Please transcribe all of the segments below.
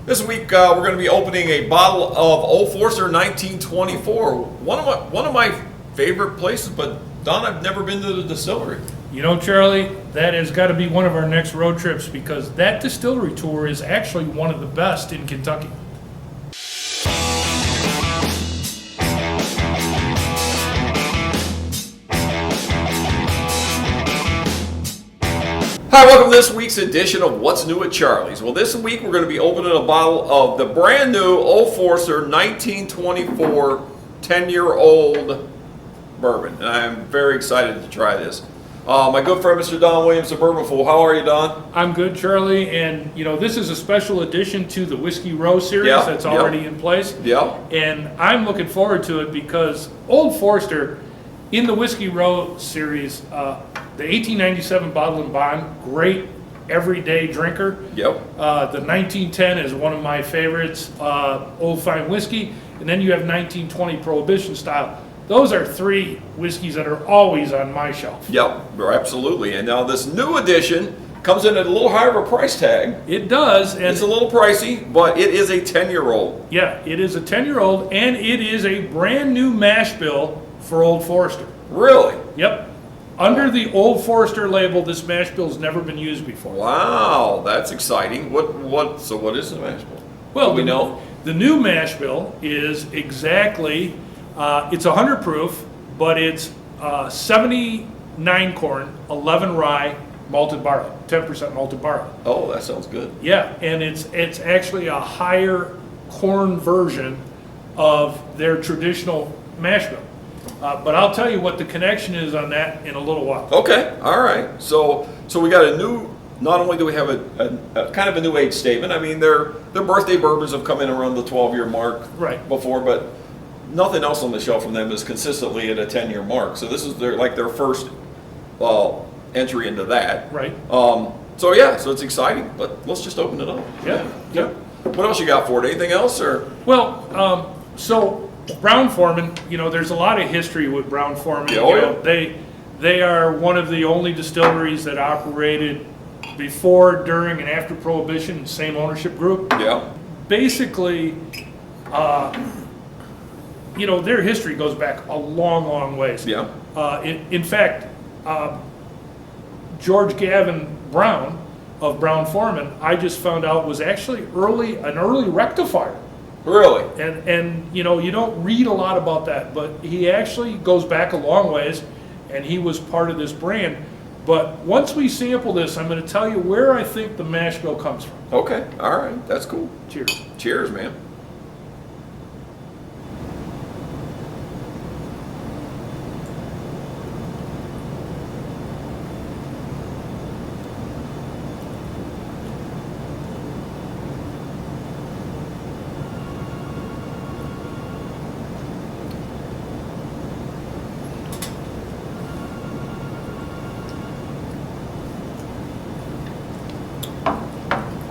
This week we're going to be opening a bottle of Old Forester 1924. One of my favorite places, but Don, I've never been to the distillery. You know, Charlie, that has got to be one of our next road trips because that distillery tour is actually one of the best in Kentucky. Hi, welcome to this week's edition of What's New at Charlie's. Well, this week we're going to be opening a bottle of the brand new Old Forester 1924 10-year-old bourbon. And I'm very excited to try this. My good friend, Mr. Don Williams of Bourbonful. How are you, Don? I'm good, Charlie, and you know, this is a special addition to the Whiskey Row series that's already in place. Yeah. And I'm looking forward to it because Old Forester, in the Whiskey Row series, the 1897 Bottle and Bond, great everyday drinker. Yep. The 1910 is one of my favorites, Old Fine Whiskey, and then you have 1920 Prohibition Style. Those are three whiskeys that are always on my shelf. Yep, absolutely. And now this new edition comes in at a little higher of a price tag. It does. And it's a little pricey, but it is a 10-year-old. Yeah, it is a 10-year-old, and it is a brand new mash bill for Old Forester. Really? Yep. Under the Old Forester label, this mash bill has never been used before. Wow, that's exciting. So what is the mash bill? Well, do we know? The new mash bill is exactly, it's 100 proof, but it's 79 corn, 11 rye, malted barley, 10% malted barley. Oh, that sounds good. Yeah, and it's actually a higher corn version of their traditional mash bill. But I'll tell you what the connection is on that in a little while. Okay, all right. So we got a new. Not only do we have a kind of a new age statement. I mean, their birthday bourbons have come in around the 12-year mark before, but nothing else on the shelf from them is consistently at a 10-year mark. So this is their first entry into that. Right. So yeah, so it's exciting. But let's just open it up. Yeah. What else you got for it? Anything else or? Well, so Brown-Forman, you know, there's a lot of history with Brown-Forman. They are one of the only distilleries that operated before, during, and after Prohibition, same ownership group. Yeah. Basically, you know, their history goes back a long, long ways. Yeah. In fact, George Gavin Brown of Brown-Forman, I just found out was actually an early rectifier. Really? And you know, you don't read a lot about that, but he actually goes back a long ways, and he was part of this brand. But once we sample this, I'm going to tell you where I think the mash bill comes from. Okay, all right, that's cool. Cheers. Cheers, man.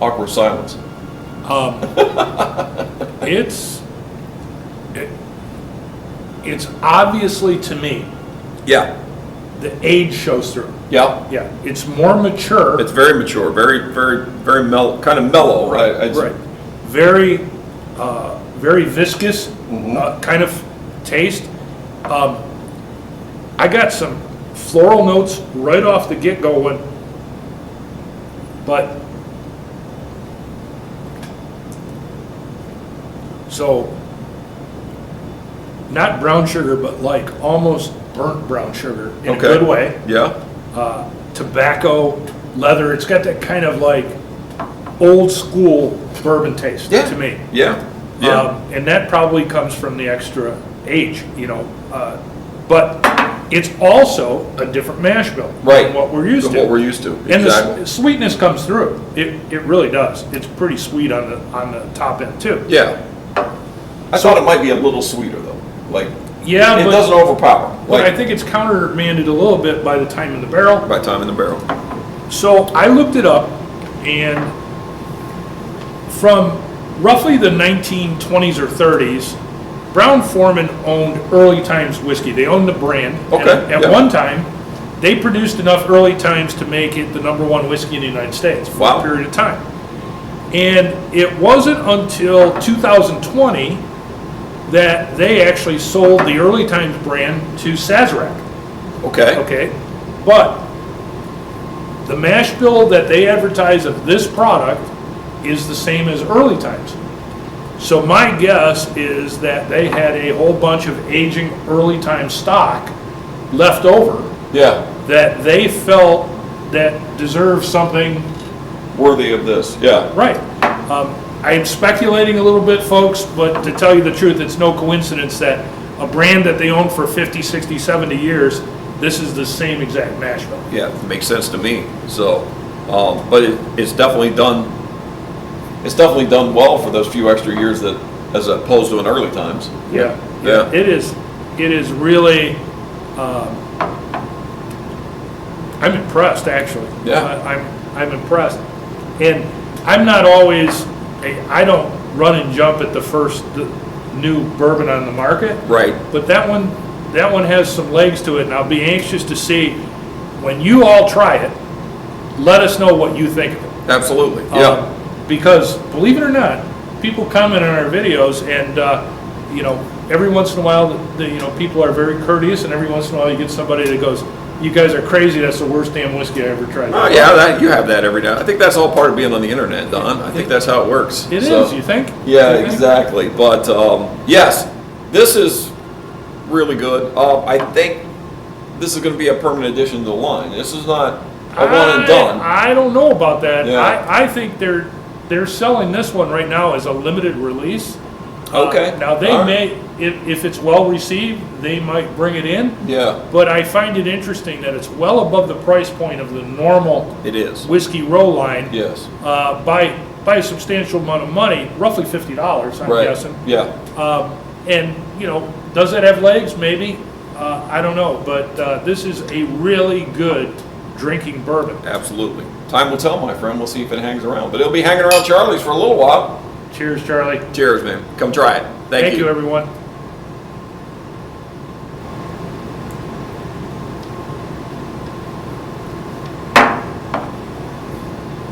Awkward silence. It's obviously, to me, Yeah. the age shows through. Yeah. Yeah, it's more mature. It's very mature, very mellow, kind of mellow, right? Right. Very viscous, kind of taste. I got some floral notes right off the get-go, but so not brown sugar, but like almost burnt brown sugar in a good way. Yeah. Tobacco, leather. It's got that kind of like old school bourbon taste to me. Yeah. Yeah. And that probably comes from the extra age, you know. But it's also a different mash bill than what we're used to. What we're used to. And the sweetness comes through. It really does. It's pretty sweet on the top end too. Yeah. I thought it might be a little sweeter though. Like, yeah, it doesn't overpower. But I think it's countermanded a little bit by the time in the barrel. By time in the barrel. So I looked it up, and from roughly the 1920s or 30s, Brown-Forman owned Early Times whiskey. They owned the brand. Okay. At one time, they produced enough Early Times to make it the #1 whiskey in the United States for a period of time. And it wasn't until 2020 that they actually sold the Early Times brand to Sazerac. Okay. Okay, but the mash bill that they advertise of this product is the same as Early Times. So my guess is that they had a whole bunch of aging Early Times stock left over Yeah. that they felt that deserved something Worthy of this. Yeah. right. I'm speculating a little bit, folks, but to tell you the truth, it's no coincidence that a brand that they own for 50, 60, 70 years, this is the same exact mash bill. Yeah, it makes sense to me. So, but it's definitely done. It's definitely done well for those few extra years that, as opposed to in Early Times. Yeah. Yeah. It is really, I'm impressed, actually. Yeah. I'm impressed. And I'm not always, I don't run and jump at the first new bourbon on the market. Right. But that one has some legs to it, and I'll be anxious to see, when you all try it, let us know what you think of it. Absolutely. Yeah. Because, believe it or not, people comment on our videos, and, every once in a while, people are very courteous, and every once in a while you get somebody that goes, "You guys are crazy, that's the worst damn whiskey I ever tried." Oh, yeah, you have that every day. I think that's all part of being on the internet, Don. I think that's how it works. It is, you think? Yeah, You think? exactly. But, yes, this is really good. I think this is going to be a permanent addition to the line. This is not a one and done. I don't know about that. Yeah. I think they're selling this one right now as a limited release. Okay. Now, they All right. may, if it's well received, they might bring it in. Yeah, But I find it interesting that it's well above the price point of the normal it is. whiskey row line. Yes. By a substantial amount of money, roughly $50, I'm Right. guessing. Yeah. And, does it have legs? Maybe. I don't know. But this is a really good drinking bourbon. Absolutely. Time will tell, my friend. We'll see if it hangs around. But it'll be hanging around Charlie's for a little while. Cheers, Charlie. Cheers, man. Come try it. Thank Thank you, everyone.